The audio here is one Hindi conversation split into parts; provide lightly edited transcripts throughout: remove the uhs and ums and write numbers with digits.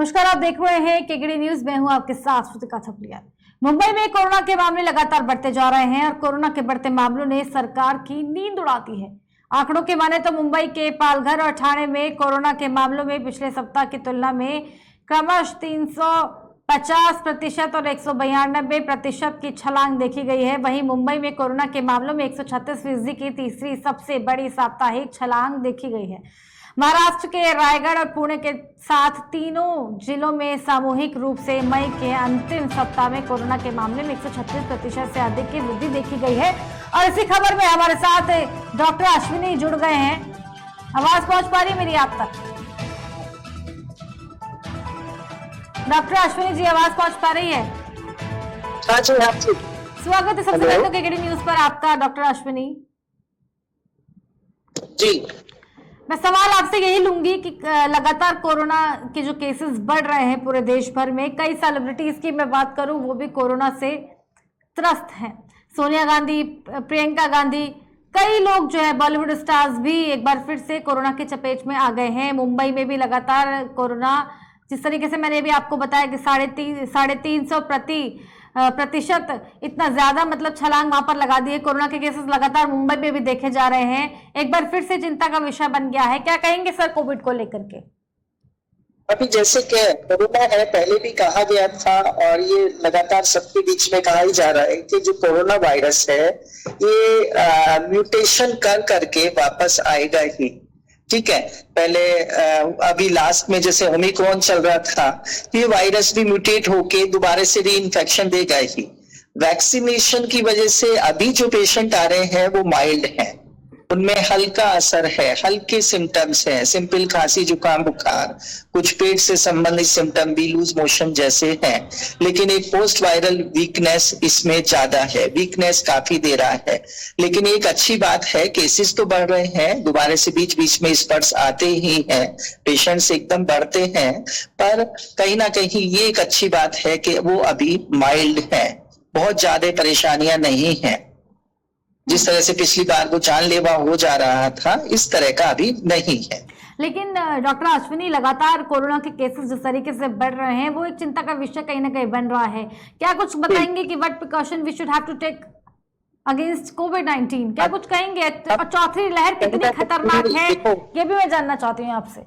नमस्कार, आप देख रहे हैं केकेडी न्यूज। मैं हूं आपके साथ श्रुतिका थपलियाल। मुंबई में कोरोना के मामले लगातार बढ़ते जा रहे हैं और कोरोना के बढ़ते मामलों ने सरकार की नींद उड़ाती है। आंकड़ों के माने तो मुंबई के पालघर और ठाणे में कोरोना के मामलों में पिछले सप्ताह की तुलना में क्रमश 350% और 192% की छलांग देखी गई है। वहीं मुंबई में कोरोना के मामलों में 136% की तीसरी सबसे बड़ी साप्ताहिक छलांग देखी गई है। महाराष्ट्र के रायगढ़ और पुणे के साथ तीनों जिलों में सामूहिक रूप से मई के अंतिम सप्ताह में कोरोना के मामले में 136% से अधिक की वृद्धि देखी गई है। और इसी खबर में हमारे साथ डॉक्टर अश्विनी जुड़ गए हैं। आवाज पहुंच पा रही है मेरी आप तक? डॉक्टर अश्विनी जी, आवाज पहुंच पा रही है? हाँ जी, हाँ जी। स्वागत है सबसे पहले तो केकेडी न्यूज पर आपका, डॉक्टर अश्विनी जी। मैं सवाल आपसे यही लूंगी कि लगातार कोरोना के जो केसेस बढ़ रहे हैं पूरे देश भर में, कई सेलिब्रिटीज की मैं बात करूं वो भी कोरोना से त्रस्त हैं। सोनिया गांधी, प्रियंका गांधी, कई लोग जो है बॉलीवुड स्टार्स भी एक बार फिर से कोरोना की चपेट में आ गए हैं। मुंबई में भी लगातार कोरोना, जिस तरीके से मैंने भी आपको बताया कि 350% इतना ज्यादा मतलब छलांग वहां पर लगा दी है। कोरोना के केसेस लगातार मुंबई में भी देखे जा रहे हैं, एक बार फिर से चिंता का विषय बन गया है। क्या कहेंगे सर कोविड को लेकर के? अभी जैसे कि कोरोना है, पहले भी कहा गया था और ये लगातार सबके बीच में कहा ही जा रहा है कि जो कोरोना वायरस है ये म्यूटेशन कर करके वापस आएगा ही। ठीक है, पहले अभी लास्ट में जैसे ओमिक्रॉन चल रहा था, ये वायरस भी म्यूटेट होके दोबारा से री इन्फेक्शन देगा ही। वैक्सीनेशन की वजह से अभी जो पेशेंट आ रहे हैं वो माइल्ड हैं, उनमें हल्का असर है, हल्के सिम्टम्स हैं, सिंपल खांसी, जुकाम, बुखार, कुछ पेट से संबंधित सिम्टम भी, लूज मोशन जैसे हैं, लेकिन एक पोस्ट वायरल वीकनेस इसमें ज्यादा है, वीकनेस काफी दे रहा है। लेकिन एक अच्छी बात है, केसेस तो बढ़ रहे हैं, दोबारा से बीच बीच में स्पर्ट्स आते ही हैं, पेशेंट्स एकदम बढ़ते हैं, पर कहीं ना कहीं ये एक अच्छी बात है कि वो अभी माइल्ड है, बहुत ज्यादा परेशानियां नहीं है। जिस तरह से पिछली बार वो जानलेवा हो जा रहा था, इस तरह का अभी नहीं है। लेकिन डॉक्टर अश्विनी, लगातार कोरोना के केसेस जिस तरीके से बढ़ रहे हैं वो एक चिंता का विषय कहीं ना कहीं बन रहा है। क्या कुछ बताएंगे कि what precaution we should have to take against कोविड-19? क्या कुछ कहेंगे? और चौथी लहर कितनी खतरनाक है ये भी मैं जानना चाहती हूँ आपसे।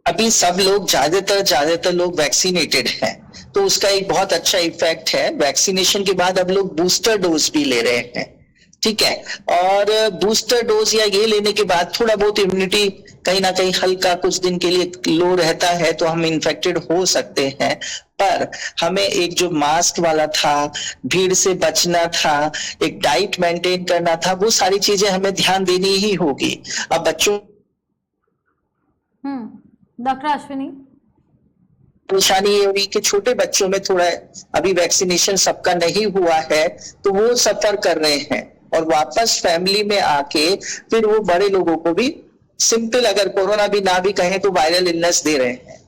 अभी सब लोग ज्यादातर लोग वैक्सीनेटेड हैं, तो उसका एक बहुत अच्छा इफेक्ट है। वैक्सीनेशन के बाद अब लोग बूस्टर डोज भी ले रहे हैं, ठीक है, और बूस्टर डोज या ये लेने के बाद थोड़ा बहुत इम्यूनिटी कहीं ना कहीं हल्का कुछ दिन के लिए लो रहता है, तो हम इन्फेक्टेड हो सकते हैं। पर हमें एक जो मास्क वाला था, भीड़ से बचना था, एक डाइट मेंटेन करना था, वो सारी चीजें हमें ध्यान देनी ही होगी। अब बच्चों डॉक्टर अश्विनी, परेशानी ये हुई कि छोटे बच्चों में थोड़ा अभी वैक्सीनेशन सबका नहीं हुआ है, तो वो सफर कर रहे हैं और वापस फैमिली में आके फिर वो बड़े लोगों को भी सिंपल, अगर कोरोना भी ना भी कहें तो वायरल इलनेस दे रहे हैं।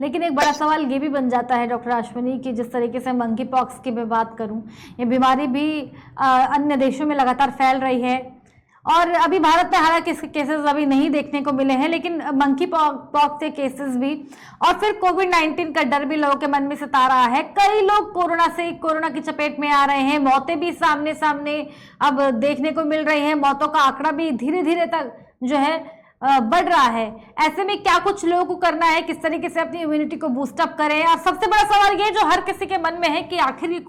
लेकिन एक बड़ा सवाल ये भी बन जाता है डॉक्टर अश्विनी कि जिस तरीके से मंकी पॉक्स की मैं बात करूं, ये बीमारी भी अन्य देशों में लगातार फैल रही है और अभी भारत में हालांकि इसके केसेस अभी नहीं देखने को मिले हैं, लेकिन मंकी पॉक्स के केसेस भी और फिर कोविड-19 का डर भी लोगों के मन में सता रहा है। कई लोग कोरोना की चपेट में आ रहे हैं, मौतें भी सामने सामने अब देखने को मिल रही है, मौतों का आंकड़ा भी धीरे धीरे तक जो है बढ़ रहा है। ऐसे में क्या कुछ लोगों को करना है, किस तरीके से अपनी इम्यूनिटी को बूस्टअप करें? और सबसे बड़ा सवाल ये जो हर किसी के मन में है कि आखिर ये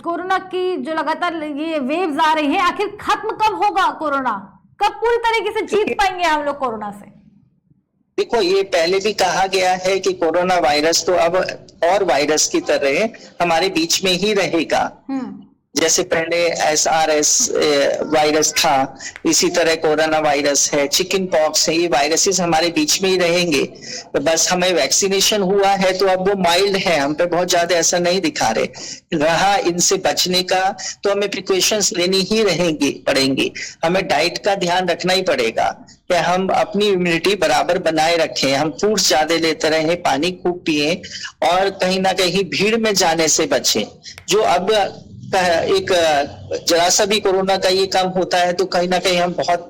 कोरोना की जो लगातार ये वेव्स आ रही है, आखिर खत्म कब होगा कोरोना? कब पूरी तरीके से जीत पाएंगे हम लोग कोरोना से? देखो, ये पहले भी कहा गया है कि कोरोना वायरस तो अब और वायरस की तरह हमारे बीच में ही रहेगा। जैसे पहले SRS वायरस था, इसी तरह कोरोना वायरस है, चिकन पॉक्स है, ये वायरसेस हमारे बीच में ही रहेंगे। तो बस हमें वैक्सीनेशन हुआ है तो अब वो माइल्ड है, हम पे बहुत ज्यादा असर नहीं दिखा रहे। रहा इनसे बचने का तो हमें प्रिकॉशंस लेनी ही पड़ेंगी। हमें डाइट का ध्यान रखना ही पड़ेगा कि हम अपनी इम्यूनिटी बराबर बनाए रखें, हम फ्रूट्स ज्यादा लेते रहें, पानी खूब पिए और कहीं ना कहीं भीड़ में जाने से बचें। जो अब एक जरा सा भी कोरोना का ये काम होता है तो कहीं ना कहीं हम बहुत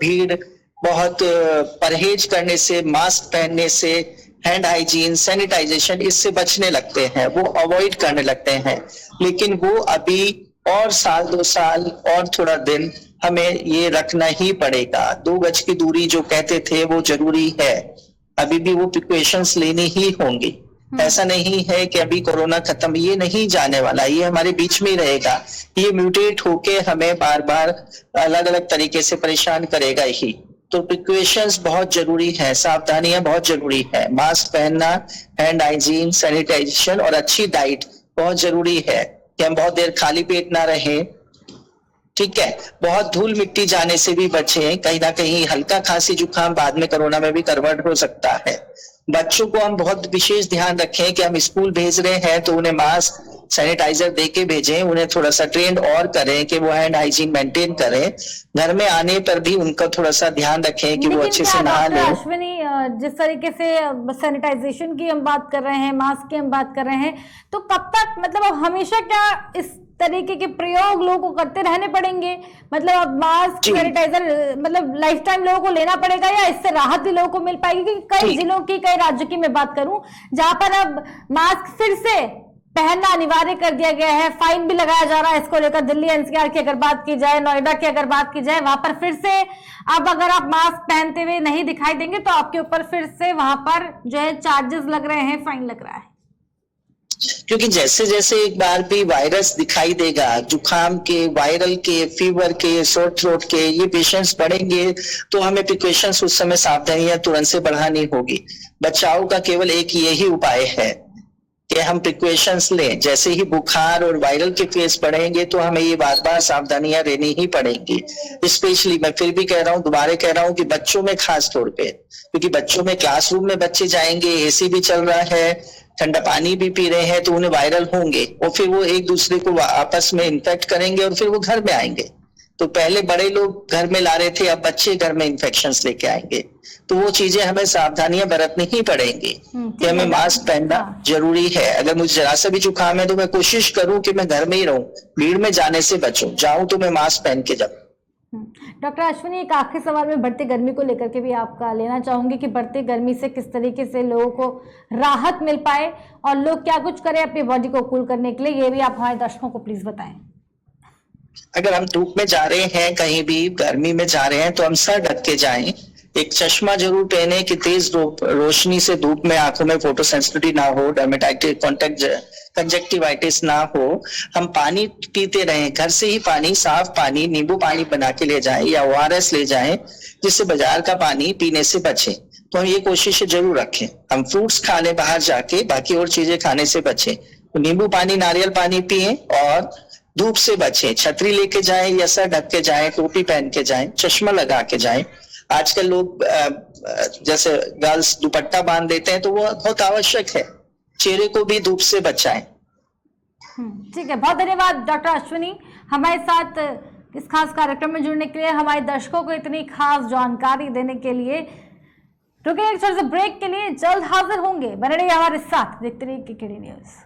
परहेज करने से, मास्क पहनने से, हैंड हाइजीन, सैनिटाइजेशन, इससे बचने लगते हैं, वो अवॉइड करने लगते हैं। लेकिन वो अभी और साल 2 साल और थोड़ा दिन हमें ये रखना ही पड़ेगा। 2 गज की दूरी जो कहते थे वो जरूरी है, अभी भी वो प्रिकॉशंस लेनी ही होंगी। ऐसा नहीं है कि अभी कोरोना खत्म, ये नहीं जाने वाला, ये हमारे बीच में ही रहेगा। ये म्यूटेट होके हमें बार बार अलग अलग तरीके से परेशान करेगा ही। तो प्रिकॉशंस बहुत जरूरी है, सावधानियां बहुत जरूरी है। मास्क पहनना, हैंड हाइजीन, सैनिटाइजेशन और अच्छी डाइट बहुत जरूरी है कि हम बहुत देर खाली पेट ना रहें। ठीक है, बहुत धूल मिट्टी जाने से भी बचें, कहीं ना कहीं हल्का खांसी जुकाम बाद में कोरोना में भी कन्वर्ट हो सकता है। बच्चों को हम बहुत विशेष ध्यान रखें कि हम स्कूल भेज रहे हैं तो उन्हें मास्क, सैनिटाइजर देके भेजें, उन्हें थोड़ा सा ट्रेंड और करें कि वो हैंड हाइजीन मेंटेन करें। घर में आने पर भी उनका थोड़ा सा ध्यान रखें कि वो अच्छे से नहा लें। अश्विनी, जिस तरीके से सैनिटाइजेशन की हम बात कर रहे हैं, मास्क की हम बात कर रहे हैं, तो कब तक, मतलब अब हमेशा क्या इस तरीके के प्रयोग लोगों को करते रहने पड़ेंगे? मतलब अब मास्क, सैनिटाइजर मतलब लाइफ टाइम लोगों को लेना पड़ेगा, या इससे राहत भी लोगों को मिल पाएगी? क्योंकि कई जिलों की, कई राज्यों की मैं बात करूं जहां पर अब मास्क फिर से पहनना अनिवार्य कर दिया गया है, फाइन भी लगाया जा रहा है इसको लेकर। दिल्ली एनसीआर की अगर बात की जाए, नोएडा की अगर बात की जाए, वहां पर फिर से अब अगर आप मास्क पहनते हुए नहीं दिखाई देंगे तो आपके ऊपर फिर से वहां पर जो है चार्जेस लग रहे हैं, फाइन लग रहा है। क्योंकि जैसे जैसे एक बार भी वायरस दिखाई देगा, जुकाम के, वायरल के, फीवर के, सोर थ्रोट के, ये पेशेंट्स बढ़ेंगे तो हमें प्रिकॉशंस उस समय सावधानियां तुरंत से बढ़ानी होगी। बचाव का केवल एक यही उपाय है कि हम प्रिकॉशंस लें। जैसे ही बुखार और वायरल के केस बढ़ेंगे तो हमें ये बार बार सावधानियां लेनी ही पड़ेंगी। स्पेशली मैं फिर भी कह रहा हूँ, दोबारा कह रहा हूँ कि बच्चों में खास तौर पे, क्योंकि बच्चों में क्लासरूम में बच्चे जाएंगे, एसी भी चल रहा है, ठंडा पानी भी पी रहे हैं, तो उन्हें वायरल होंगे और फिर वो एक दूसरे को आपस में इन्फेक्ट करेंगे और फिर वो घर में आएंगे। तो पहले बड़े लोग घर में ला रहे थे, अब बच्चे घर में इन्फेक्शंस लेके आएंगे। तो वो चीजें हमें सावधानियां बरतनी ही पड़ेंगी कि हमें मास्क पहनना जरूरी है। अगर मुझे जरा सा भी जुकाम है तो मैं कोशिश करूं कि मैं घर में ही रहूं, भीड़ में जाने से बचूं, जाऊं तो मैं मास्क पहन के जाऊं। डॉक्टर अश्विनी, एक आखिरी सवाल में बढ़ती गर्मी को लेकर के भी आपका लेना चाहूंगी कि बढ़ती गर्मी से किस तरीके से लोगों को राहत मिल पाए और लोग क्या कुछ करें अपनी बॉडी को कूल करने के लिए, ये भी आप हमारे दर्शकों को प्लीज बताएं। अगर हम धूप में जा रहे हैं, कहीं भी गर्मी में जा रहे हैं, तो हम सर ढक के जाएं। एक चश्मा जरूर पहने कि तेज रोशनी से धूप में आंखों में फोटोसेंसिटिविटी ना हो, डर्मेटाइटिस, कॉन्टेक्ट कंजक्टिवाइटिस ना हो। हम पानी पीते रहें, घर से ही पानी, साफ पानी, नींबू पानी बना के ले जाएं या ORS ले जाएं, जिससे बाजार का पानी पीने से बचें। तो हम ये कोशिश जरूर रखें। हम फ्रूट्स खा लें बाहर जाके, बाकी और चीजें खाने से बचें। तो नींबू पानी, नारियल पानी पिए और धूप से बचें। छतरी लेके जाएं या सर ढक के जाएं, टोपी पहन के जाएं, चश्मा लगा के जाएं। आजकल लोग जैसे गर्ल्स दुपट्टा बांध देते हैं, तो वो बहुत आवश्यक है। चेहरे को भी धूप से बचाएं। ठीक है, बहुत धन्यवाद डॉक्टर अश्विनी, हमारे साथ इस खास कार्यक्रम में जुड़ने के लिए, हमारे दर्शकों को इतनी खास जानकारी देने के लिए। रुके एक छोटे से ब्रेक के लिए, जल्द हाजिर होंगे, बने रहिए हमारे साथ, देखते रहिए KKD न्यूज़।